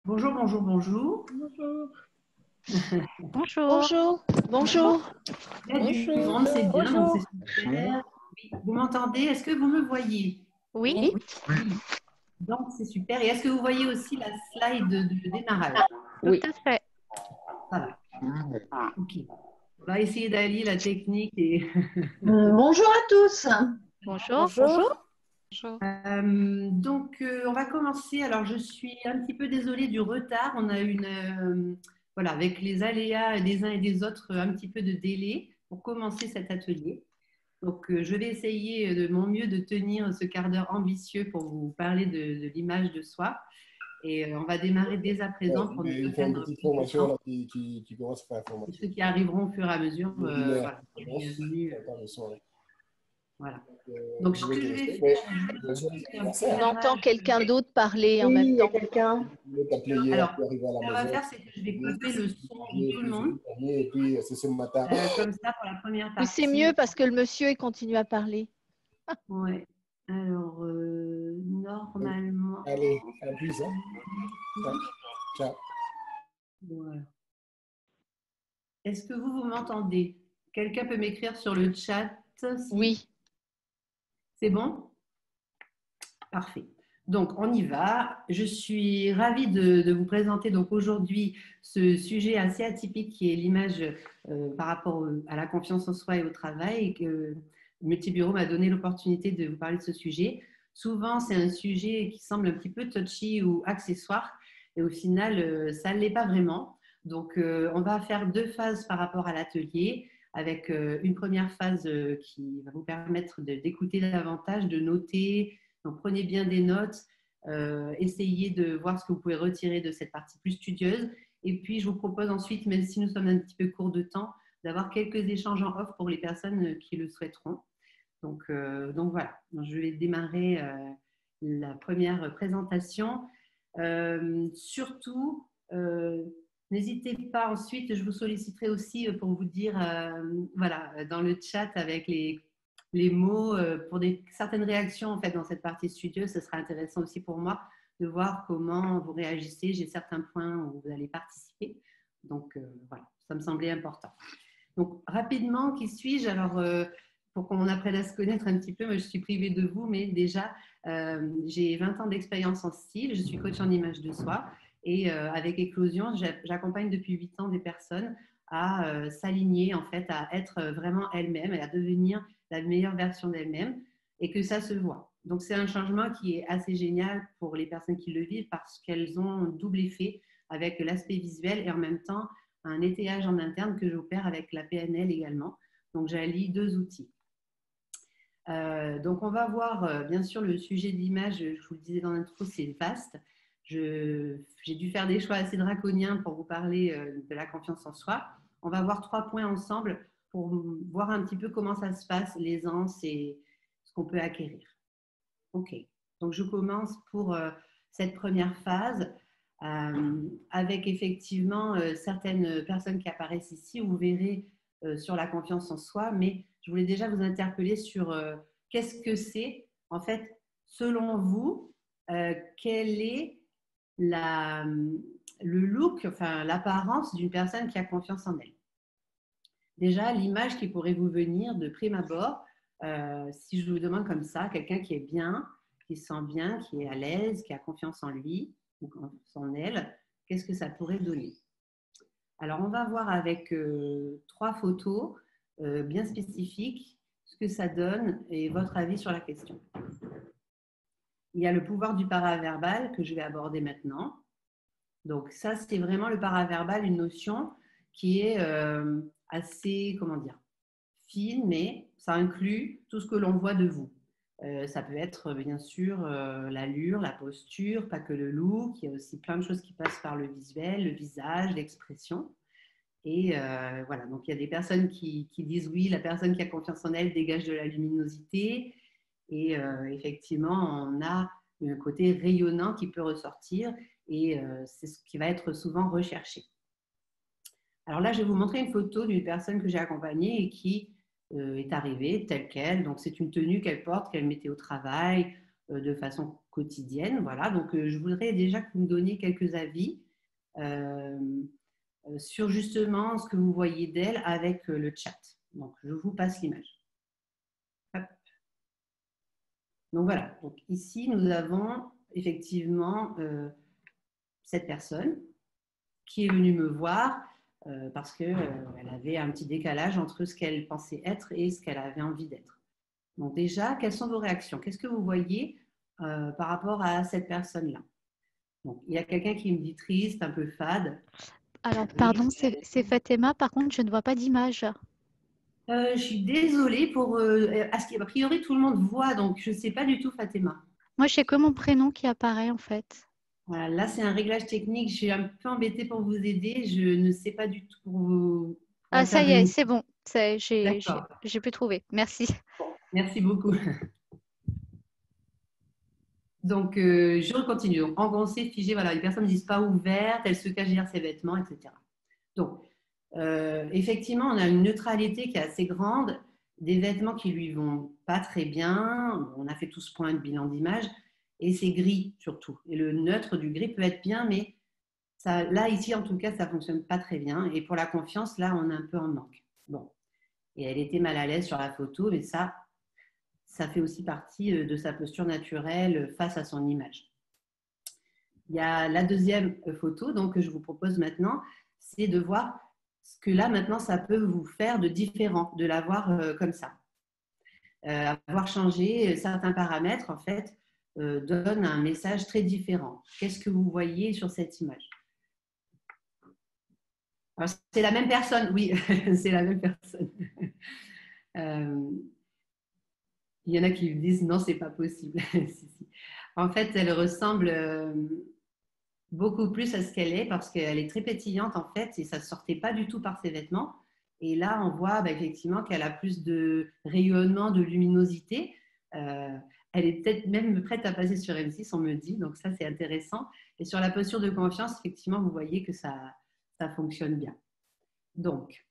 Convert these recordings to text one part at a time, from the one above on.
Bonjour, bonjour, bonjour. Bonjour. Bonjour. Bonjour. Il y a du Bonjour. monde, c'est bien, donc Bonjour. c'est super. Oui, vous m'entendez? Est-ce que vous me voyez? Oui, Oui. Oui. Donc c'est super. Et est-ce que vous voyez aussi la slide de démarrage? tout Oui. à fait. Ça va. Ok. On va essayer d'allier la technique et Bonjour à tous. Bonjour. Bonjour. Bonjour. On va commencer. Alors je suis un petit peu désolée du retard. On a voilà, avec les aléas des uns et des autres, un petit peu de délai pour commencer cet atelier. Donc, je vais essayer de mon mieux de tenir ce quart d'heure ambitieux pour vous parler de l'image de soi. Et on va démarrer dès à présent pour ne Il pas faut une perdre petite plus de formation temps. là, qui commence par Et information. ceux qui arriveront au fur et à mesure, Webinaire voilà, commence. bienvenue. J'entends le son, là. Voilà. Donc, ce Je vais que te je vais laisser. faire, Mais je vais faire un On entend éclairage. quelqu'un d'autre parler en Oui, même il y a temps. quelqu'un. je vais t'appeler hier Alors, pour arriver à ce la qu'on va maison. faire, c'est que je vais Hier, couper le son de et tout le puis j'ai monde, vu panier, et puis c'est ce matin. comme ça pour la première Oui, c'est partie. mieux parce que le monsieur il continue à parler. Ouais. Alors, normalement. Allez, appuie ça. Ciao. Voilà. Est-ce que vous m'entendez? Quelqu'un peut m'écrire sur le chat si Oui. c'est bon? Parfait. Donc, on y va. Je suis ravie de vous présenter donc aujourd'hui ce sujet assez atypique qui est l'image par rapport à la confiance en soi et au travail et que Multibureau m'a donné l'opportunité de vous parler de ce sujet. Souvent, c'est un sujet qui semble un petit peu touchy ou accessoire et au final, ça ne l'est pas vraiment. Donc, on va faire deux phases par rapport à l'atelier avec une première phase qui va vous permettre d'écouter davantage, de noter. Donc, prenez bien des notes, essayez de voir ce que vous pouvez retirer de cette partie plus studieuse. Et puis, je vous propose ensuite, même si nous sommes un petit peu court de temps, d'avoir quelques échanges en off pour les personnes qui le souhaiteront. Donc voilà, je vais démarrer la première présentation. Surtout, n'hésitez pas ensuite, je vous solliciterai aussi pour vous dire, voilà, dans le chat avec les mots pour certaines réactions en fait dans cette partie studieuse, ce sera intéressant aussi pour moi de voir comment vous réagissez. J'ai certains points où vous allez participer, donc voilà, ça me semblait important. Donc rapidement, qui suis-je? Alors pour qu'on apprenne à se connaître un petit peu, moi je suis privée de vous, mais déjà j'ai 20 ans d'expérience en style, je suis coach en image de soi et avec Éclosion, j'accompagne depuis 8 ans des personnes à s'aligner en fait, à être vraiment elles-mêmes et à devenir la meilleure version d'elles-mêmes et que ça se voit. Donc, c'est un changement qui est assez génial pour les personnes qui le vivent parce qu'elles ont un double effet avec l'aspect visuel et en même temps un étayage en interne que j'opère avec la PNL également. Donc, j'allie deux outils. Donc, on va voir bien sûr le sujet de l'image. Je vous le disais dans l'intro, c'est vaste. J'ai dû faire des choix assez draconiens pour vous parler de la confiance en soi. On va voir 3 points ensemble pour voir un petit peu comment ça se passe, l'aisance et ce qu'on peut acquérir. Ok, donc je commence pour cette première phase avec effectivement certaines personnes qui apparaissent ici. Vous verrez sur la confiance en soi, mais je voulais déjà vous interpeller sur qu'est-ce que c'est, en fait, selon vous, quel est le look, enfin l'apparence d'une personne qui a confiance en elle. Déjà, l'image qui pourrait vous venir de prime abord, si je vous demande comme ça, quelqu'un qui est bien, qui se sent bien, qui est à l'aise, qui a confiance en lui ou en elle, qu'est-ce que ça pourrait donner? Alors, on va voir avec 3 photos bien spécifiques ce que ça donne et votre avis sur la question. Il y a le pouvoir du paraverbal que je vais aborder maintenant. Donc, ça, c'est vraiment le paraverbal, une notion qui est assez, comment dire, fine, mais ça inclut tout ce que l'on voit de vous. Ça peut être bien sûr l'allure, la posture, pas que le look. Il y a aussi plein de choses qui passent par le visuel, le visage, l'expression. Et voilà, donc il y a des personnes qui disent oui, la personne qui a confiance en elle dégage de la luminosité. Et effectivement, on a un côté rayonnant qui peut ressortir et c'est ce qui va être souvent recherché. Alors là, je vais vous montrer une photo d'une personne que j'ai accompagnée et qui est arrivée telle qu'elle. Donc, c'est une tenue qu'elle porte, qu'elle mettait au travail. de façon quotidienne. Voilà, donc je voudrais déjà que vous me donniez quelques avis sur justement ce que vous voyez d'elle avec le chat. Donc, je vous passe l'image. Hop. Donc voilà, donc ici nous avons effectivement cette personne qui est venue me voir parce qu'elle avait un petit décalage entre ce qu'elle pensait être et ce qu'elle avait envie d'être. Donc déjà, quelles sont vos réactions? Qu'est-ce que vous voyez par rapport à cette personne-là? Donc, il y a quelqu'un qui me dit triste, un peu fade. Alors, Oui, pardon, c'est Fatima. Par contre, je ne vois pas d'image. je suis désolée pour. A priori, tout le monde voit, donc je ne sais pas du tout, Fatima. Moi, j'ai que mon prénom qui apparaît en fait. Voilà, là, c'est un réglage technique. Je suis un peu embêtée pour vous aider. Je ne sais pas du tout pour vous pour Ah, ça y est, intervenir. c'est bon. D'accord. J'ai pu trouver. Merci. Merci beaucoup. Donc, je continue. Donc, engoncée, figée, voilà, les personnes ne disent pas ouvertes, elles se cachent derrière ses vêtements, etc. Donc, effectivement, on a une neutralité qui est assez grande, des vêtements qui lui vont pas très bien. On a fait tout ce point de bilan d'image, et c'est gris surtout. Et le neutre du gris peut être bien, mais ça, là, ici, en tout cas, ça fonctionne pas très bien. Et pour la confiance, là, on est un peu en manque. Bon. Et elle était mal à l'aise sur la photo, mais ça fait aussi partie de sa posture naturelle face à son image. Il y a la deuxième photo donc, que je vous propose maintenant, c'est de voir ce que là, maintenant, ça peut vous faire de différent, de la voir comme ça. Avoir changé certains paramètres, en fait, donne un message très différent. Qu'est-ce que vous voyez sur cette image? Alors, c'est la même personne, oui, c'est la même personne. Il y en a qui me disent non, c'est pas possible. Si, si. En fait, elle ressemble beaucoup plus à ce qu'elle est parce qu'elle est très pétillante en fait et ça ne sortait pas du tout par ses vêtements. Et là, on voit effectivement qu'elle a plus de rayonnement, de luminosité. Elle est peut-être même prête à passer sur M6, on me dit. Donc ça, c'est intéressant. Et sur la posture de confiance, effectivement, vous voyez que ça fonctionne bien. Donc,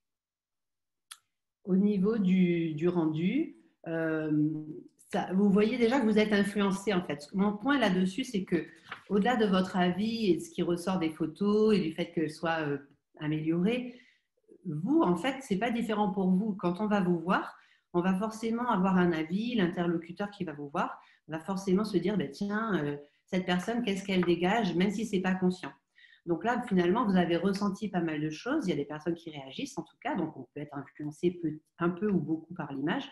au niveau du rendu, vous voyez déjà que vous êtes influencé en fait. Mon point là-dessus, c'est que au-delà de votre avis et de ce qui ressort des photos et du fait qu'elles soient améliorées, vous, en fait, c'est pas différent pour vous. Quand on va vous voir, on va forcément avoir un avis. L'interlocuteur qui va vous voir va forcément se dire, ben, tiens, cette personne, qu'est-ce qu'elle dégage, même si c'est pas conscient. Donc là, finalement, vous avez ressenti pas mal de choses. Il y a des personnes qui réagissent, en tout cas, donc on peut être influencé un peu ou beaucoup par l'image,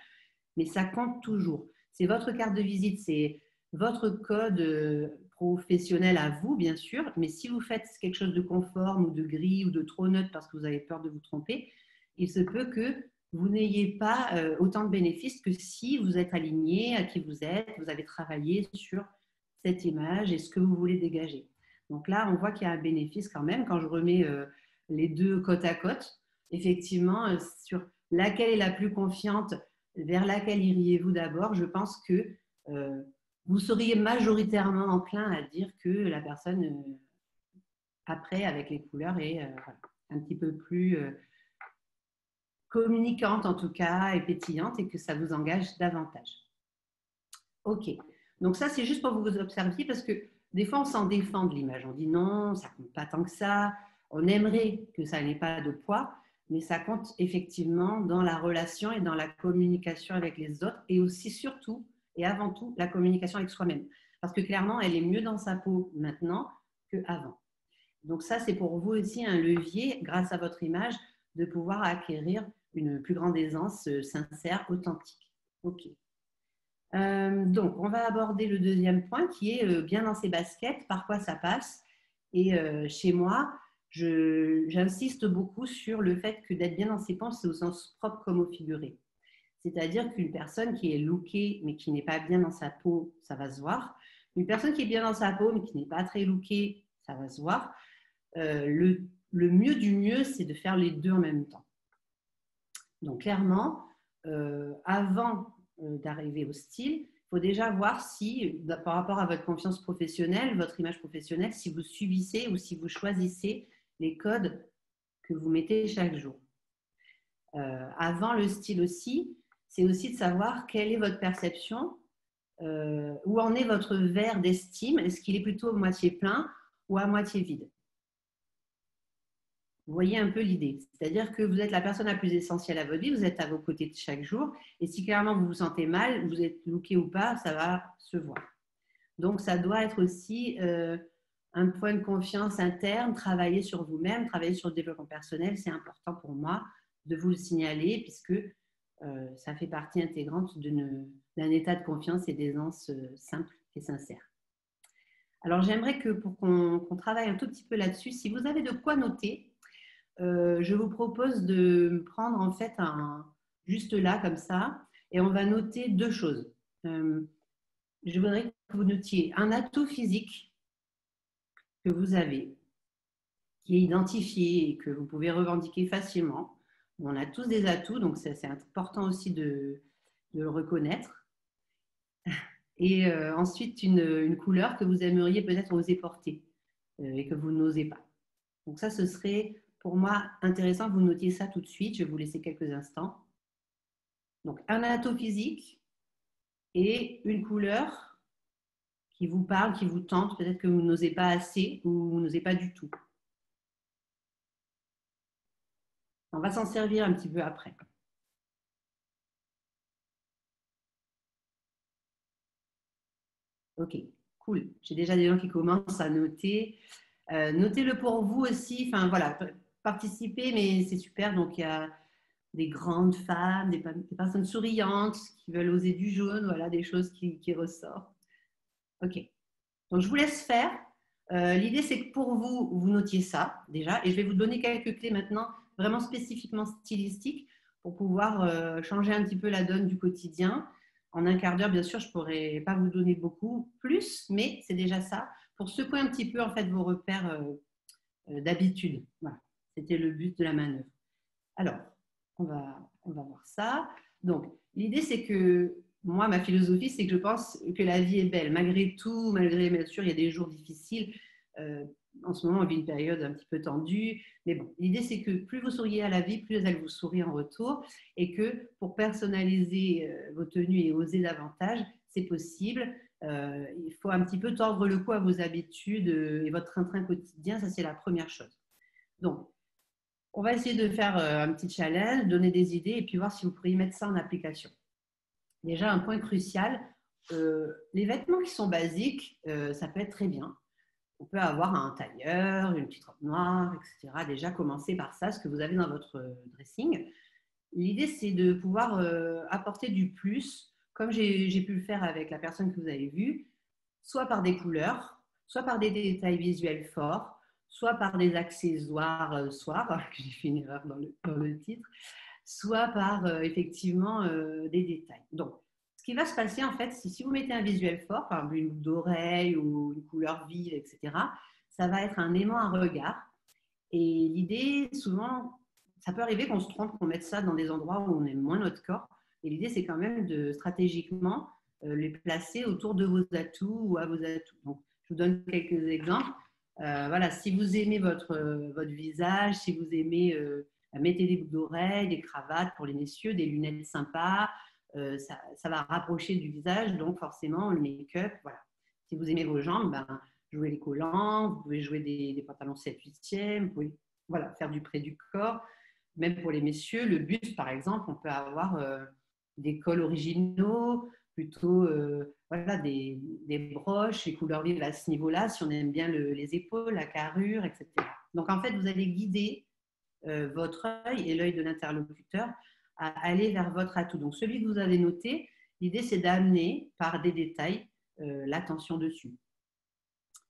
mais ça compte toujours. C'est votre carte de visite, c'est votre code professionnel à vous, bien sûr, mais si vous faites quelque chose de conforme ou de gris ou de trop neutre parce que vous avez peur de vous tromper, il se peut que vous n'ayez pas autant de bénéfices que si vous êtes aligné à qui vous êtes, vous avez travaillé sur cette image et ce que vous voulez dégager. Donc là, on voit qu'il y a un bénéfice quand même quand je remets les deux côte à côte. Effectivement, sur laquelle est la plus confiante, vers laquelle iriez-vous d'abord? Je pense que vous seriez majoritairement enclin à dire que la personne, après, avec les couleurs, est un petit peu plus communicante en tout cas et pétillante et que ça vous engage davantage. Ok, donc ça c'est juste pour vous observer parce que des fois on s'en défend de l'image, on dit non, ça compte pas tant que ça, on aimerait que ça n'ait pas de poids, mais ça compte effectivement dans la relation et dans la communication avec les autres et aussi surtout et avant tout la communication avec soi-même. Parce que clairement elle est mieux dans sa peau maintenant qu'avant. Donc ça c'est pour vous aussi un levier grâce à votre image de pouvoir acquérir une plus grande aisance sincère, authentique. Ok. Donc, on va aborder le deuxième point qui est bien dans ses baskets, par quoi ça passe. Et chez moi, j'insiste beaucoup sur le fait que d'être bien dans ses pans, c'est au sens propre comme au figuré. C'est-à-dire qu'une personne qui est lookée mais qui n'est pas bien dans sa peau, ça va se voir. Une personne qui est bien dans sa peau mais qui n'est pas très lookée, ça va se voir. Le mieux du mieux, c'est de faire les deux en même temps. Donc, clairement, avant d'arriver au style, il faut déjà voir si, par rapport à votre confiance professionnelle, votre image professionnelle, si vous subissez ou si vous choisissez les codes que vous mettez chaque jour. Avant le style aussi, c'est aussi de savoir quelle est votre perception où en est votre verre d'estime? Est-ce qu'il est plutôt à moitié plein ou à moitié vide? Vous voyez un peu l'idée. C'est-à-dire que vous êtes la personne la plus essentielle à votre vie, vous êtes à vos côtés chaque jour, et si clairement vous vous sentez mal, vous êtes looké ou pas, ça va se voir. Donc, ça doit être aussi un point de confiance interne, travailler sur vous-même, travailler sur le développement personnel. C'est important pour moi de vous le signaler puisque ça fait partie intégrante d'un état de confiance et d'aisance simple et sincère. Alors, j'aimerais que pour qu'on travaille un tout petit peu là-dessus, si vous avez de quoi noter, je vous propose de me prendre en fait juste là comme ça et on va noter deux choses. Je voudrais que vous notiez un atout physique que vous avez, qui est identifié et que vous pouvez revendiquer facilement. On a tous des atouts, donc c'est important aussi de le reconnaître. Et ensuite, une couleur que vous aimeriez peut-être oser porter et que vous n'osez pas. Donc ça, ce serait pour moi intéressant que vous notiez ça tout de suite. Je vais vous laisser quelques instants. Donc, un atout physique et une couleur qui vous parle, qui vous tente, peut-être que vous n'osez pas assez ou vous n'osez pas du tout. On va s'en servir un petit peu après. Ok, cool. J'ai déjà des gens qui commencent à noter. Notez-le pour vous aussi. Enfin, voilà, participez, mais c'est super. Donc, il y a des grandes femmes, des personnes souriantes qui veulent oser du jaune, voilà, des choses qui ressortent. Ok. Donc, je vous laisse faire. L'idée, c'est que pour vous, vous notiez ça déjà. Et je vais vous donner quelques clés maintenant, vraiment spécifiquement stylistiques, pour pouvoir changer un petit peu la donne du quotidien. En un quart d'heure, bien sûr, je ne pourrais pas vous donner beaucoup plus, mais c'est déjà ça, pour secouer un petit peu en fait, vos repères d'habitude. Voilà. C'était le but de la manœuvre. Alors, on va voir ça. Donc, l'idée, c'est que moi, ma philosophie, c'est que je pense que la vie est belle. Malgré tout, malgré, bien sûr, il y a des jours difficiles. En ce moment, on vit une période un petit peu tendue. Mais bon, l'idée, c'est que plus vous souriez à la vie, plus elle vous sourit en retour. Et que pour personnaliser vos tenues et oser davantage, c'est possible. Il faut un petit peu tordre le cou à vos habitudes et votre train-train quotidien. Ça, c'est la première chose. Donc, on va essayer de faire un petit challenge, donner des idées et puis voir si vous pourriez mettre ça en application. Déjà, un point crucial, les vêtements qui sont basiques, ça peut être très bien. On peut avoir un tailleur, une petite robe noire, etc. Déjà, commencer par ça, ce que vous avez dans votre dressing. L'idée, c'est de pouvoir apporter du plus, comme j'ai pu le faire avec la personne que vous avez vue, soit par des couleurs, soit par des détails visuels forts, soit par des accessoires j'ai fait une erreur dans le titre, soit par effectivement des détails. Donc, ce qui va se passer en fait, si vous mettez un visuel fort, par exemple une boucle d'oreille ou une couleur vive, etc., ça va être un aimant à regard. Et l'idée, souvent, ça peut arriver qu'on se trompe, qu'on mette ça dans des endroits où on aime moins notre corps. Et l'idée, c'est quand même de stratégiquement les placer autour de vos atouts ou à vos atouts. Donc, je vous donne quelques exemples. Voilà, si vous aimez votre visage, si vous aimez, mettez des boucles d'oreilles, des cravates pour les messieurs, des lunettes sympas, ça va rapprocher du visage, donc forcément le make-up, voilà. Si vous aimez vos jambes, ben, jouez les collants, vous pouvez jouer des pantalons 7/8e, vous pouvez faire du près du corps. Même pour les messieurs, le buste par exemple, on peut avoir des cols originaux, plutôt des broches, les couleurs vives à ce niveau-là, si on aime bien les épaules, la carrure, etc. Donc en fait, vous allez guider votre œil et l'œil de l'interlocuteur à aller vers votre atout. Donc celui que vous avez noté, l'idée c'est d'amener par des détails l'attention dessus.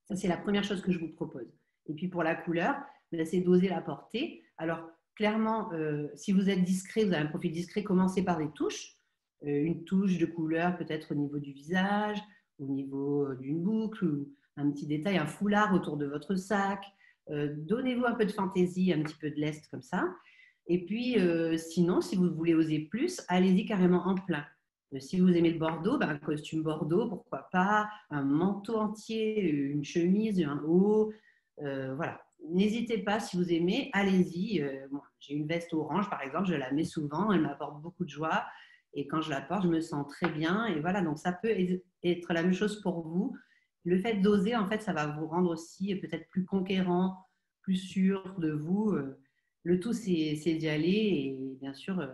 Ça c'est la première chose que je vous propose. Et puis pour la couleur, c'est d'oser la porter. Alors clairement, si vous êtes discret, vous avez un profil discret, commencez par des touches. Une touche de couleur peut-être au niveau du visage, au niveau d'une boucle, ou un petit détail, un foulard autour de votre sac. Donnez-vous un peu de fantaisie, un petit peu de lest comme ça. Et puis, sinon, si vous voulez oser plus, allez-y carrément en plein. Si vous aimez le bordeaux, un costume bordeaux, pourquoi pas, un manteau entier, une chemise, un haut, voilà. N'hésitez pas, si vous aimez, allez-y. J'ai une veste orange, par exemple, je la mets souvent, elle m'apporte beaucoup de joie. Et quand je la porte, je me sens très bien. Et voilà, donc ça peut être la même chose pour vous. Le fait d'oser, en fait, ça va vous rendre aussi peut-être plus conquérant, plus sûr de vous. Le tout, c'est d'y aller. Et bien sûr,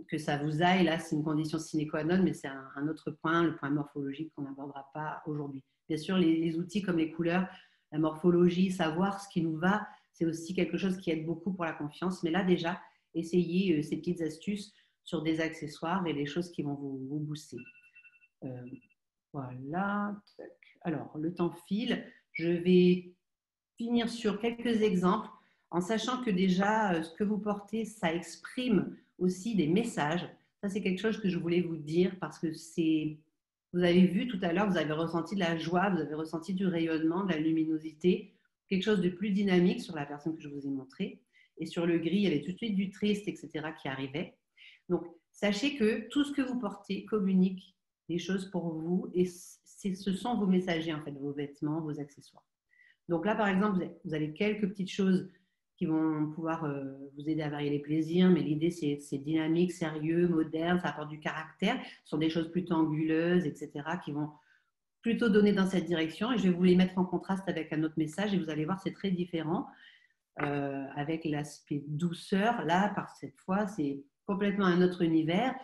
que ça vous aille, là, c'est une condition sine qua non, mais c'est un autre point, le point morphologique qu'on n'abordera pas aujourd'hui. Bien sûr, les outils comme les couleurs, la morphologie, savoir ce qui nous va, c'est aussi quelque chose qui aide beaucoup pour la confiance. Mais là, déjà, essayez ces petites astuces sur des accessoires et des choses qui vont vous booster. Voilà. Alors, le temps file. Je vais finir sur quelques exemples en sachant que déjà, ce que vous portez, ça exprime aussi des messages. Ça, c'est quelque chose que je voulais vous dire parce que vous avez vu tout à l'heure, vous avez ressenti de la joie, vous avez ressenti du rayonnement, de la luminosité, quelque chose de plus dynamique sur la personne que je vous ai montrée. Et sur le gris, il y avait tout de suite du triste, etc., qui arrivait. Donc, sachez que tout ce que vous portez communique des choses pour vous et ce sont vos messagers, en fait, vos vêtements, vos accessoires. Donc là, par exemple, vous avez quelques petites choses qui vont pouvoir vous aider à varier les plaisirs, mais l'idée, c'est dynamique, sérieux, moderne, ça apporte du caractère. Ce sont des choses plutôt anguleuses, etc., qui vont plutôt donner dans cette direction. Et je vais vous les mettre en contraste avec un autre message et vous allez voir, c'est très différent. Avec l'aspect douceur, là, par cette fois, c'est complètement un autre univers.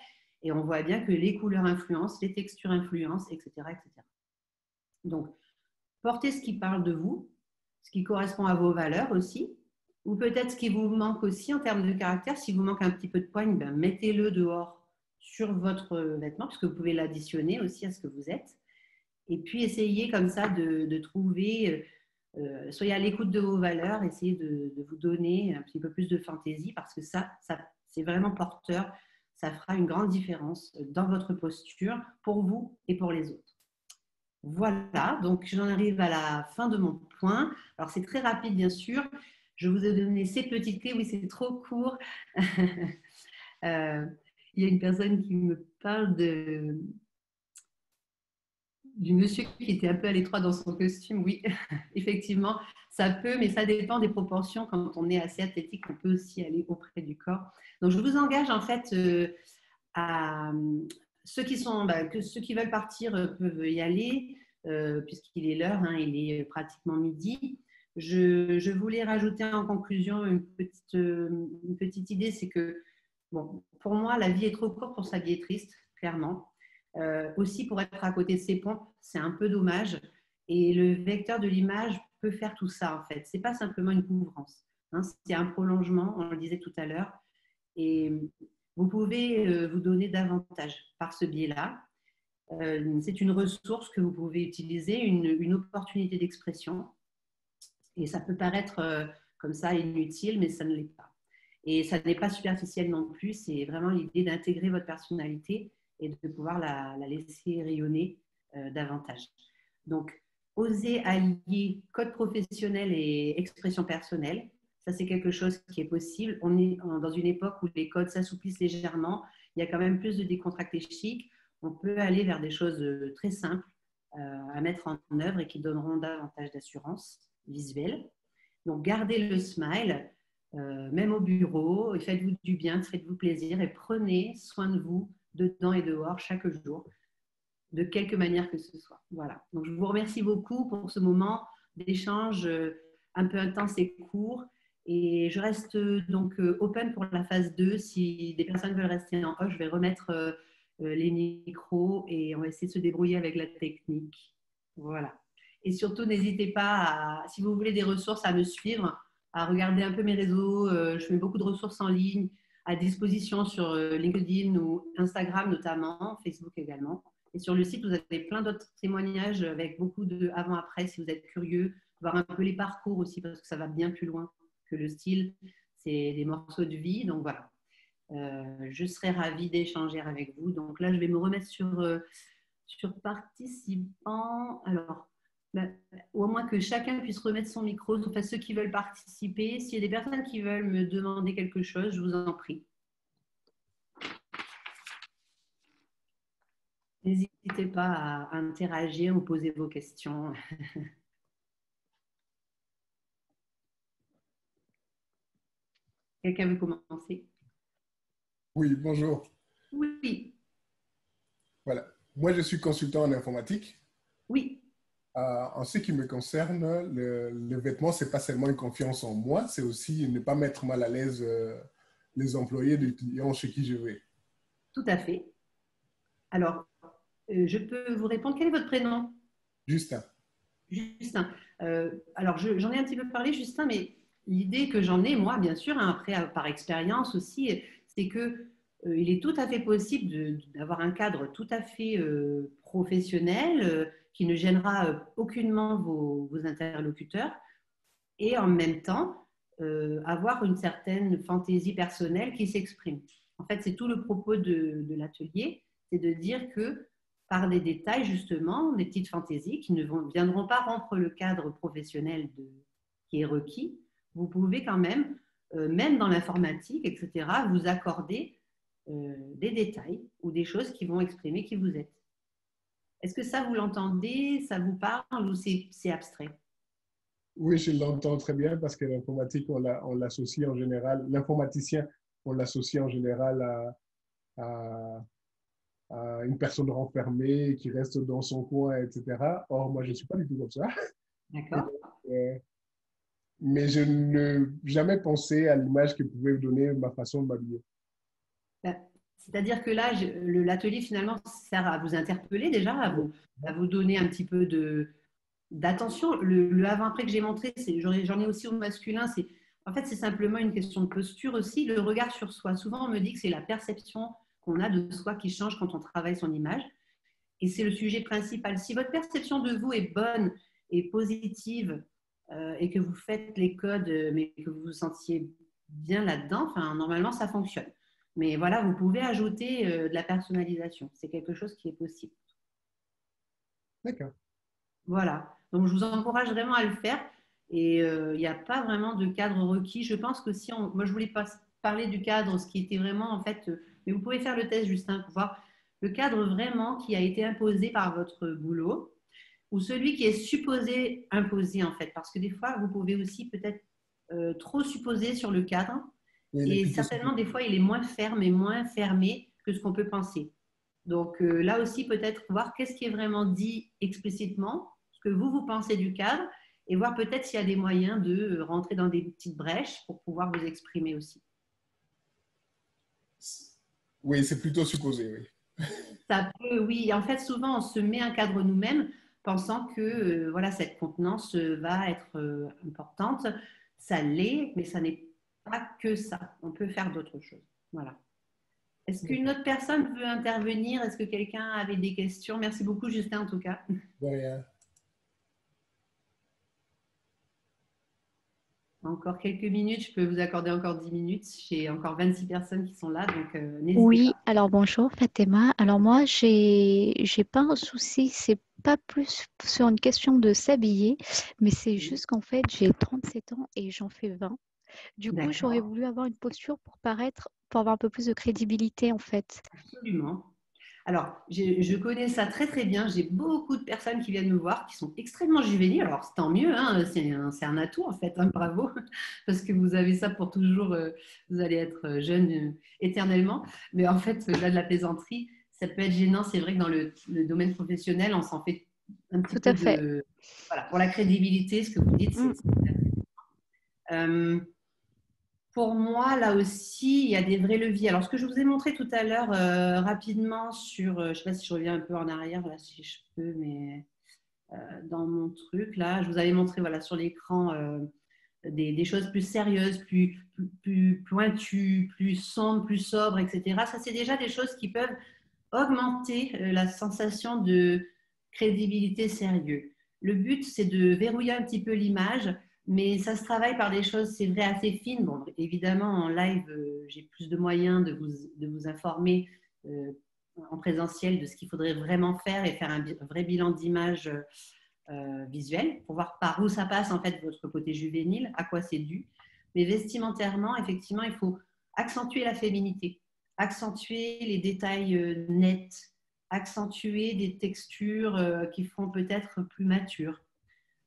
Et on voit bien que les couleurs influencent, les textures influencent, etc., etc. Donc, portez ce qui parle de vous, ce qui correspond à vos valeurs aussi, ou peut-être ce qui vous manque aussi en termes de caractère. Si vous manque un petit peu de poigne, ben, mettez-le dehors sur votre vêtement, puisque vous pouvez l'additionner aussi à ce que vous êtes. Et puis, essayez comme ça de trouver, soyez à l'écoute de vos valeurs, essayez de vous donner un petit peu plus de fantaisie, parce que ça c'est vraiment porteur. Ça fera une grande différence dans votre posture pour vous et pour les autres. Voilà, donc j'en arrive à la fin de mon point. Alors c'est très rapide bien sûr. Je vous ai donné ces petites clés. Oui, c'est trop court. Il y a une personne qui me parle du monsieur qui était un peu à l'étroit dans son costume. Oui, effectivement, ça peut, mais ça dépend des proportions. Quand on est assez athlétique, on peut aussi aller auprès du corps. Donc je vous engage en fait à ceux qui veulent partir peuvent y aller. Puisqu'il est l'heure, hein, il est pratiquement midi. Je voulais rajouter en conclusion une petite idée, c'est que bon, pour moi, la vie est trop courte pour s'habiller triste, clairement. Aussi, pour être à côté de ses pompes, c'est un peu dommage. Et le vecteur de l'image peut faire tout ça, en fait. Ce n'est pas simplement une couvrance, hein, c'est un prolongement, on le disait tout à l'heure. Et vous pouvez vous donner davantage par ce biais-là. C'est une ressource que vous pouvez utiliser, une opportunité d'expression. Et ça peut paraître comme ça inutile, mais ça ne l'est pas. Et ça n'est pas superficiel non plus. C'est vraiment l'idée d'intégrer votre personnalité et de pouvoir la laisser rayonner davantage. Donc, oser allier code professionnel et expression personnelle, ça c'est quelque chose qui est possible. On est dans une époque où les codes s'assouplissent légèrement. Il y a quand même plus de décontracté chic. On peut aller vers des choses très simples à mettre en œuvre et qui donneront davantage d'assurance visuelle. Donc, gardez le smile, même au bureau, et faites-vous du bien, faites-vous plaisir et prenez soin de vous dedans et dehors chaque jour, de quelque manière que ce soit. Voilà. Donc, je vous remercie beaucoup pour ce moment d'échange un peu intense et court. Et je reste donc open pour la phase 2. Si des personnes veulent rester en off, je vais remettre les micros et on va essayer de se débrouiller avec la technique. Voilà. Et surtout, n'hésitez pas, si vous voulez des ressources, à me suivre, à regarder un peu mes réseaux. Je mets beaucoup de ressources en ligne à disposition sur LinkedIn ou Instagram notamment, Facebook également. Et sur le site, vous avez plein d'autres témoignages avec beaucoup de avant-après si vous êtes curieux, voir un peu les parcours aussi parce que ça va bien plus loin que le style. C'est des morceaux de vie. Donc voilà. Je serais ravie d'échanger avec vous. Donc là, je vais me remettre sur participants. Alors, au moins que chacun puisse remettre son micro, enfin ceux qui veulent participer. S'il y a des personnes qui veulent me demander quelque chose, je vous en prie. N'hésitez pas à interagir ou poser vos questions. Quelqu'un veut commencer? Oui, bonjour. Oui, Voilà. Moi, je suis consultant en informatique. oui, En ce qui me concerne, le vêtement, c'est pas seulement une confiance en moi, c'est aussi ne pas mettre mal à l'aise les employés, les clients chez qui je vais. tout à fait. Alors, je peux vous répondre. Quel est votre prénom? Justin. Justin. Alors, j'en ai un petit peu parlé, Justin, mais l'idée que j'en ai, moi, bien sûr, hein, après, par expérience aussi, c'est que il est tout à fait possible d'avoir un cadre tout à fait professionnel qui ne gênera aucunement vos interlocuteurs et en même temps avoir une certaine fantaisie personnelle qui s'exprime. En fait, c'est tout le propos de l'atelier, c'est de dire que par des détails, justement, des petites fantaisies qui ne viendront pas rompre le cadre professionnel qui est requis, vous pouvez quand même, même dans l'informatique, etc., vous accorder des détails ou des choses qui vont exprimer qui vous êtes. Est-ce que ça, vous l'entendez, ça vous parle ou c'est abstrait? Oui, je l'entends très bien parce que l'informatique, on l'associe en général, l'informaticien, on l'associe en général à, à une personne renfermée qui reste dans son coin, etc. Or, moi, je ne suis pas du tout comme ça. Et D'accord. donc, mais je n'ai jamais pensé à l'image que pouvait donner ma façon de m'habiller. Ben, c'est-à-dire que là, l'atelier finalement sert à vous interpeller déjà, à vous donner un petit peu d'attention. Le avant-après que j'ai montré, j'en ai aussi au masculin. En fait, c'est simplement une question de posture aussi. Le regard sur soi. Souvent, on me dit que c'est la perception qu'on a de soi qui change quand on travaille son image. Et c'est le sujet principal. Si votre perception de vous est bonne et positive et que vous faites les codes, mais que vous vous sentiez bien là-dedans, enfin, normalement, ça fonctionne. Mais voilà, vous pouvez ajouter de la personnalisation. C'est quelque chose qui est possible. D'accord. Voilà. Donc, je vous encourage vraiment à le faire. Et il n'y a pas vraiment de cadre requis. Je pense que si on. Moi, je voulais pas parler du cadre, ce qui était vraiment, en fait. Mais vous pouvez faire le test, Justin, pour voir le cadre vraiment qui a été imposé par votre boulot ou celui qui est supposé imposer, en fait. Parce que des fois, vous pouvez aussi peut-être trop supposer sur le cadre. Oui, il est Et plutôt certainement, des fois, il est moins ferme et moins fermé que ce qu'on peut penser. Donc là aussi, peut-être voir qu'est-ce qui est vraiment dit explicitement, ce que vous pensez du cadre, et voir peut-être s'il y a des moyens de rentrer dans des petites brèches pour pouvoir vous exprimer aussi. Oui, c'est plutôt supposé, oui. Ça peut, oui, en fait, souvent, on se met un cadre nous-mêmes, pensant que voilà, cette contenance va être importante. Ça l'est, mais ça n'est pas que ça. On peut faire d'autres choses. Voilà. Est-ce qu'une autre personne veut intervenir? Est-ce que quelqu'un avait des questions? Merci beaucoup, Justin, en tout cas. De rien. Encore quelques minutes, je peux vous accorder encore 10 minutes. J'ai encore 26 personnes qui sont là, donc n'hésitez Oui, pas. alors bonjour Fatima. Alors moi, j'ai pas un souci, c'est pas plus sur une question de s'habiller, mais c'est juste qu'en fait, j'ai 37 ans et j'en fais 20. Du coup, j'aurais D'accord, voulu avoir une posture pour avoir un peu plus de crédibilité en fait. absolument. Alors, je connais ça très très bien. J'ai beaucoup de personnes qui viennent me voir qui sont extrêmement juvéniles. Alors, c'est tant mieux, hein, c'est un atout en fait, hein, bravo, parce que vous avez ça pour toujours, vous allez être jeune éternellement. Mais en fait, là, de la plaisanterie, ça peut être gênant. C'est vrai que dans le domaine professionnel, on s'en fait un petit Tout peu à fait. de. Voilà, pour la crédibilité, ce que vous dites, Mm. Euh, pour moi, là aussi, il y a des vrais leviers. Alors, ce que je vous ai montré tout à l'heure rapidement sur, je ne sais pas si je reviens un peu en arrière, là, si je peux, mais dans mon truc, là, je vous avais montré voilà, sur l'écran des choses plus sérieuses, plus pointues, plus sombres, plus sobres, etc. Ça, c'est déjà des choses qui peuvent augmenter la sensation de crédibilité, sérieux. Le but, c'est de verrouiller un petit peu l'image, mais ça se travaille par des choses, c'est vrai, assez fines. Bon, évidemment, en live, j'ai plus de moyens de vous informer en présentiel de ce qu'il faudrait vraiment faire et faire un vrai bilan d'image visuel pour voir par où ça passe, en fait, votre côté juvénile, à quoi c'est dû. Mais vestimentairement, effectivement, il faut accentuer la féminité, accentuer les détails nets, accentuer des textures qui font peut-être plus matures.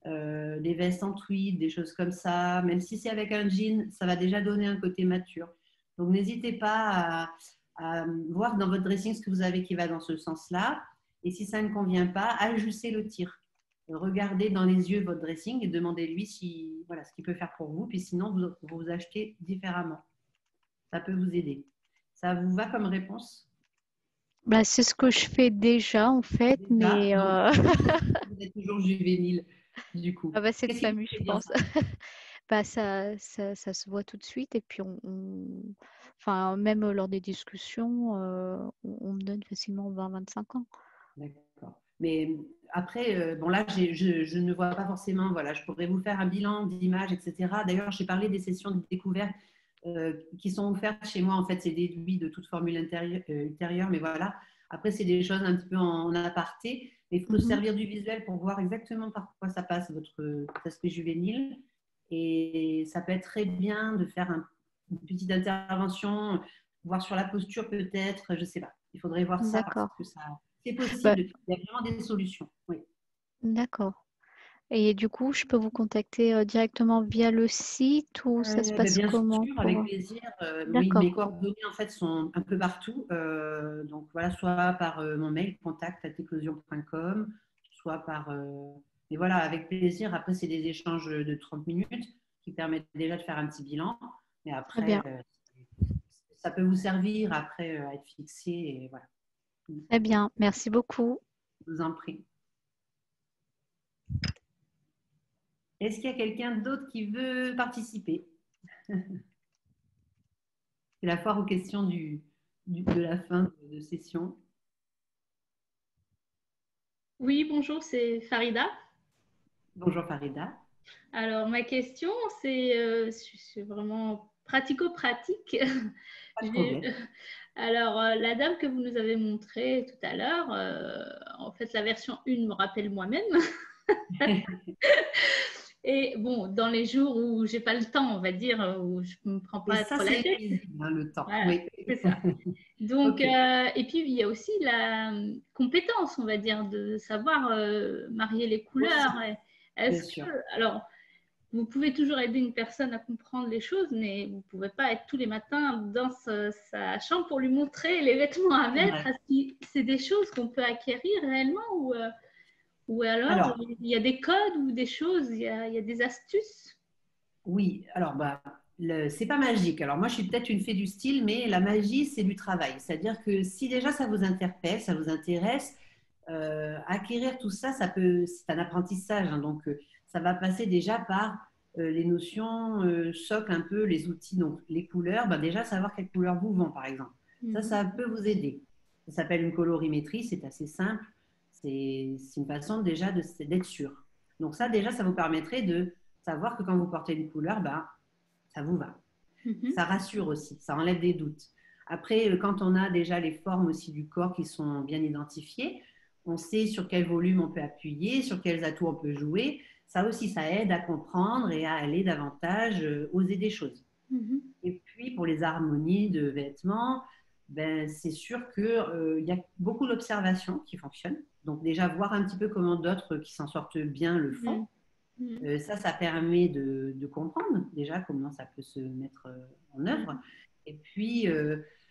Des vestes en tweed, des choses comme ça, même si c'est avec un jean, ça va déjà donner un côté mature. Donc n'hésitez pas à voir dans votre dressing ce que vous avez qui va dans ce sens-là. Et si ça ne convient pas, ajustez le tir. Regardez dans les yeux votre dressing et demandez-lui voilà, ce qu'il peut faire pour vous. Puis sinon, vous achetez différemment. Ça peut vous aider. Ça vous va comme réponse? Bah, c'est ce que je fais déjà, en fait, Déjà, mais vous êtes toujours juvénile, du coup. ah bah, c'est le Qu'est-ce qui vous fameux, fait je dire pense. ça? Bah, ça se voit tout de suite et puis enfin, même lors des discussions, on me donne facilement 20-25 ans. D'accord. Mais après, bon là, je ne vois pas forcément, voilà, je pourrais vous faire un bilan d'images, etc. D'ailleurs, j'ai parlé des sessions de découverte qui sont offertes chez moi. En fait, c'est déduit de toute formule ultérieure, mais voilà. Après, c'est des choses un petit peu en aparté. Mais il faut se Mhm. servir du visuel pour voir exactement par quoi ça passe, votre aspect juvénile. Et ça peut être très bien de faire une petite intervention, voir sur la posture peut-être, je ne sais pas. Il faudrait voir ça parce D'accord. que c'est Bah, possible. Il y a vraiment des solutions. Oui. d'accord. Et du coup, je peux vous contacter directement via le site ou ça se passe Bien comment sûr, pour... avec plaisir. Oui, D'accord. mes coordonnées en fait sont un peu partout. Donc voilà, soit par mon mail contact@eclosion.com, soit par. Mais voilà, avec plaisir. Après, c'est des échanges de 30 minutes qui permettent déjà de faire un petit bilan. Mais Très après, bien. ça peut vous servir après à être fixé et voilà. Très bien. Merci beaucoup. Je vous en prie. Est-ce qu'il y a quelqu'un d'autre qui veut participer? C'est la foire aux questions de la fin de session. Oui, bonjour, c'est Farida. Bonjour Farida. Alors, ma question, c'est vraiment pratico-pratique. Pas de J'ai- problème. Alors, la dame que vous nous avez montrée tout à l'heure, en fait, la version 1 me rappelle moi-même. Et bon, dans les jours où j'ai pas le temps, on va dire, où je me prends Et pas ça, trop la c'est tête. invisible, hein, le temps. Voilà, Oui. c'est ça. Donc, Ok. et puis il y a aussi la compétence, on va dire, de savoir marier les couleurs. Aussi, bien Est-ce que, sûr. alors, vous pouvez toujours aider une personne à comprendre les choses, mais vous ne pouvez pas être tous les matins dans sa chambre pour lui montrer les vêtements à C'est mettre. vrai. Est-ce que c'est des choses qu'on peut acquérir réellement ou alors Alors, il y a des codes ou des choses, il y a des astuces? oui. Alors, c'est pas magique. Alors, moi, je suis peut-être une fée du style, mais la magie, c'est du travail. C'est-à-dire que si déjà ça vous interpelle, ça vous intéresse, acquérir tout ça, c'est un apprentissage. Hein. Donc, ça va passer déjà par les notions socles, un peu les outils, donc les couleurs. Déjà, savoir quelles couleurs vous vont, par exemple. Ça peut vous aider. Ça s'appelle une colorimétrie, c'est assez simple. C'est une façon déjà d'être sûr. Donc, ça, déjà, ça vous permettrait de savoir que quand vous portez une couleur, ça vous va. Ça rassure aussi, ça enlève des doutes. Après, quand on a déjà les formes aussi du corps qui sont bien identifiées, on sait sur quel volume on peut appuyer, sur quels atouts on peut jouer. Ça aussi, ça aide à comprendre et à aller davantage oser des choses. Et puis, pour les harmonies de vêtements, c'est sûr qu'il y a beaucoup d'observations qui fonctionnent. Donc, déjà, voir un petit peu comment d'autres qui s'en sortent bien le font. Ça permet de comprendre déjà comment ça peut se mettre en œuvre. Et puis,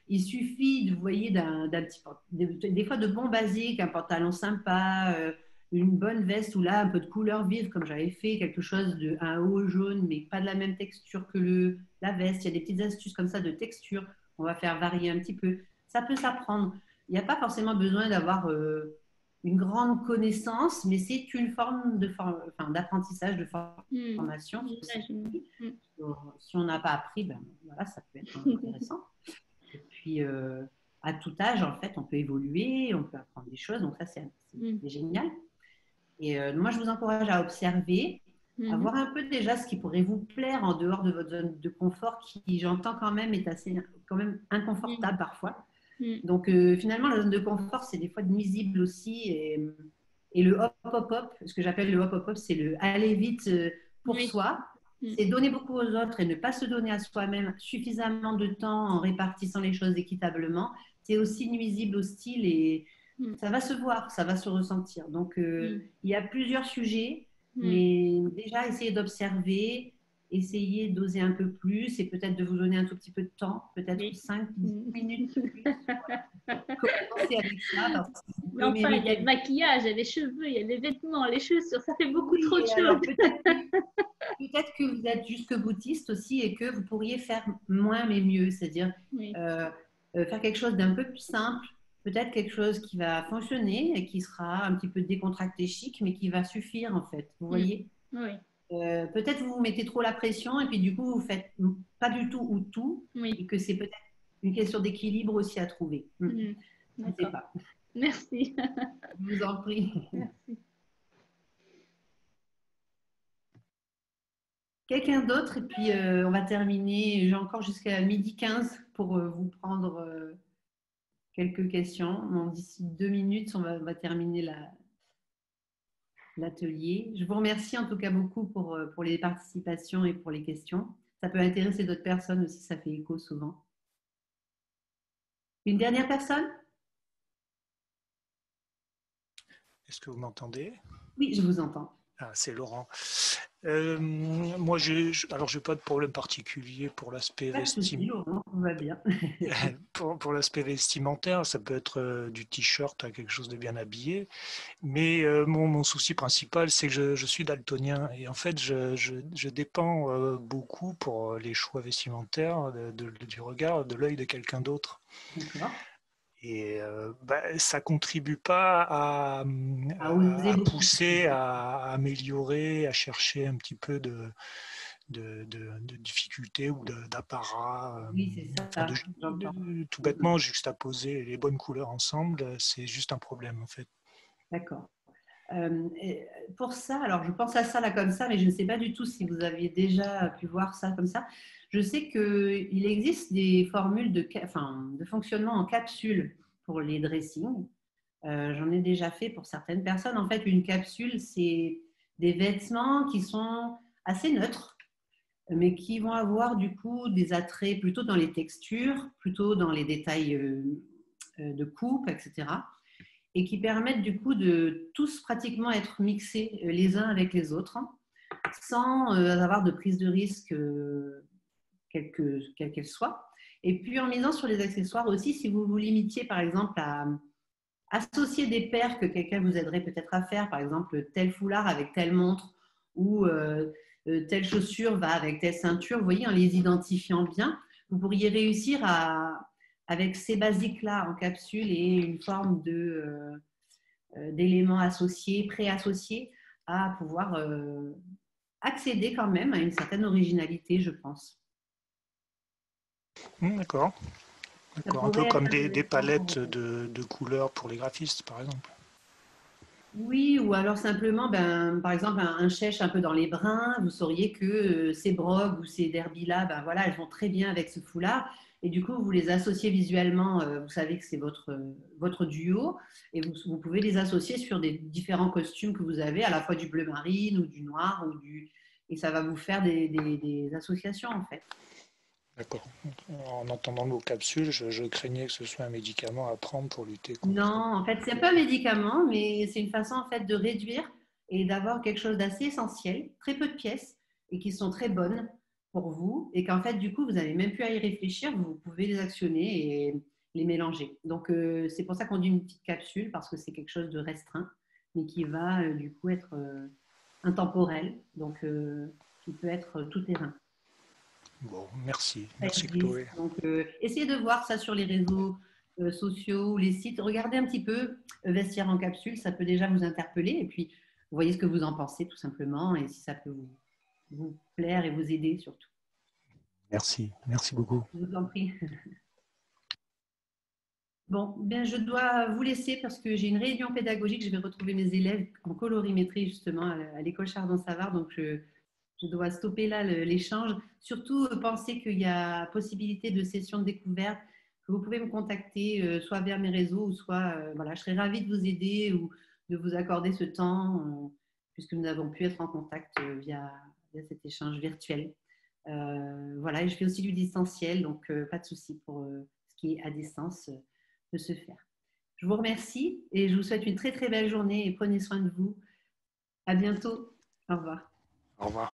il suffit, vous voyez, d'un petit, des fois de bons basiques, un pantalon sympa, une bonne veste ou là, un peu de couleur vive, comme j'avais fait, quelque chose un haut jaune, mais pas de la même texture que la veste. Il y a des petites astuces comme ça de texture. On va faire varier un petit peu. Ça peut s'apprendre. Il n'y a pas forcément besoin d'avoir une grande connaissance, mais c'est une forme d'apprentissage, de formation. Si on n'a pas appris, voilà, ça peut être intéressant. Et puis, à tout âge, en fait, on peut évoluer, on peut apprendre des choses. Donc ça, c'est génial. Et moi, je vous encourage à observer, à voir un peu déjà ce qui pourrait vous plaire en dehors de votre zone de confort, qui, j'entends quand même, est assez quand même inconfortable parfois. Donc, finalement, la zone de confort, c'est des fois nuisible aussi. Et le hop, hop, hop, ce que j'appelle le hop, hop, hop, c'est le aller vite pour soi. C'est donner beaucoup aux autres et ne pas se donner à soi-même suffisamment de temps en répartissant les choses équitablement. C'est aussi nuisible au style et ça va se voir, ça va se ressentir. Donc, il y a plusieurs sujets, mais déjà, essayer d'observer essayez d'oser un peu plus et peut-être de vous donner un tout petit peu de temps, peut-être Oui. 5 minutes de plus. Commencez avec ça parce que vous Mais enfin, il y a méritez. le maquillage, il y a les cheveux, il y a les vêtements, les chaussures, ça fait beaucoup Oui, trop de et alors choses. peut-être que vous êtes jusque boutiste aussi et que vous pourriez faire moins mais mieux, c'est-à-dire Oui. faire quelque chose d'un peu plus simple, peut-être quelque chose qui va fonctionner et qui sera un petit peu décontracté chic, mais qui va suffire en fait. Vous voyez? Oui. Peut-être vous vous mettez trop la pression et puis du coup vous faites pas du tout ou tout Oui. et que c'est peut-être une question d'équilibre aussi à trouver. Je ne sais D'accord. pas. Merci. Je vous en prie. Merci. Quelqu'un d'autre et puis on va terminer. J'ai encore jusqu'à 12h15 pour vous prendre quelques questions. Bon, d'ici 2 minutes, on va terminer l'atelier. Je vous remercie en tout cas beaucoup pour les participations et pour les questions. Ça peut intéresser d'autres personnes aussi, ça fait écho souvent. Une dernière personne? Est-ce que vous m'entendez? Oui, je vous entends. Ah, c'est Laurent. Moi, alors, je n'ai pas de problème particulier pour l'aspect Laurent, tout va bien. pour l'aspect vestimentaire. Ça peut être du t-shirt à quelque chose de bien habillé. Mais mon souci principal, c'est que je suis daltonien. Et en fait, je dépends beaucoup pour les choix vestimentaires du regard, de l'œil de quelqu'un d'autre. D'accord. Et ça ne contribue pas à pousser, à améliorer, à chercher un petit peu de difficultés ou d'apparat. Oui, c'est ça. Tout bêtement, juxtaposer les bonnes couleurs ensemble, c'est juste un problème en fait. D'accord. Pour ça, alors je pense à ça là comme ça, mais je ne sais pas du tout si vous aviez déjà pu voir ça comme ça. Je sais qu'il existe des formules de fonctionnement en capsule pour les dressings. J'en ai déjà fait pour certaines personnes. En fait, une capsule, c'est des vêtements qui sont assez neutres, mais qui vont avoir du coup des attraits plutôt dans les textures, plutôt dans les détails de coupe, etc. Et qui permettent du coup de tous pratiquement être mixés les uns avec les autres, sans avoir de prise de risque quelle qu'elle soit. Et puis en misant sur les accessoires aussi, si vous vous limitiez par exemple à associer des paires que quelqu'un vous aiderait peut-être à faire, par exemple tel foulard avec telle montre ou telle chaussure va avec telle ceinture, vous voyez, en les identifiant bien, vous pourriez réussir avec ces basiques-là en capsule et une forme d'éléments associés, préassociés, à pouvoir accéder quand même à une certaine originalité, je pense. D'accord. Un peu comme des palettes de couleurs pour les graphistes, par exemple. Oui, ou alors simplement, par exemple, un chèche un peu dans les brins, vous sauriez que ces brogues ou ces derbys-là, voilà, elles vont très bien avec ce foulard. Et du coup, vous les associez visuellement, vous savez que c'est votre duo, et vous pouvez les associer sur des différents costumes que vous avez, à la fois du bleu marine ou du noir, et ça va vous faire des associations, en fait. D'accord. En entendant le mot capsule, je craignais que ce soit un médicament à prendre pour lutter contre... Non, en fait, c'est pas un médicament, mais c'est une façon en fait de réduire et d'avoir quelque chose d'assez essentiel, très peu de pièces et qui sont très bonnes pour vous et qu'en fait, du coup, vous n'avez même plus à y réfléchir, vous pouvez les actionner et les mélanger. Donc, c'est pour ça qu'on dit une petite capsule parce que c'est quelque chose de restreint, mais qui va du coup être intemporel, donc qui peut être tout terrain. Bon, merci. Merci Chloé. Donc, essayez de voir ça sur les réseaux sociaux, les sites. Regardez un petit peu Vestiaire en capsule, ça peut déjà vous interpeller. Et puis, vous voyez ce que vous en pensez tout simplement et si ça peut vous plaire et vous aider surtout. Merci beaucoup. Je vous en prie. Bon, bien, je dois vous laisser parce que j'ai une réunion pédagogique. Je vais retrouver mes élèves en colorimétrie justement à l'école Chardon-Savard. Donc, je dois stopper là l'échange. Surtout, pensez qu'il y a possibilité de session de découverte, que vous pouvez me contacter soit via mes réseaux, ou soit, voilà, je serais ravie de vous aider ou de vous accorder ce temps, puisque nous avons pu être en contact via cet échange virtuel. Voilà, et je fais aussi du distanciel, donc pas de souci pour ce qui est à distance de se faire. Je vous remercie et je vous souhaite une très très belle journée et prenez soin de vous. À bientôt. Au revoir. Au revoir.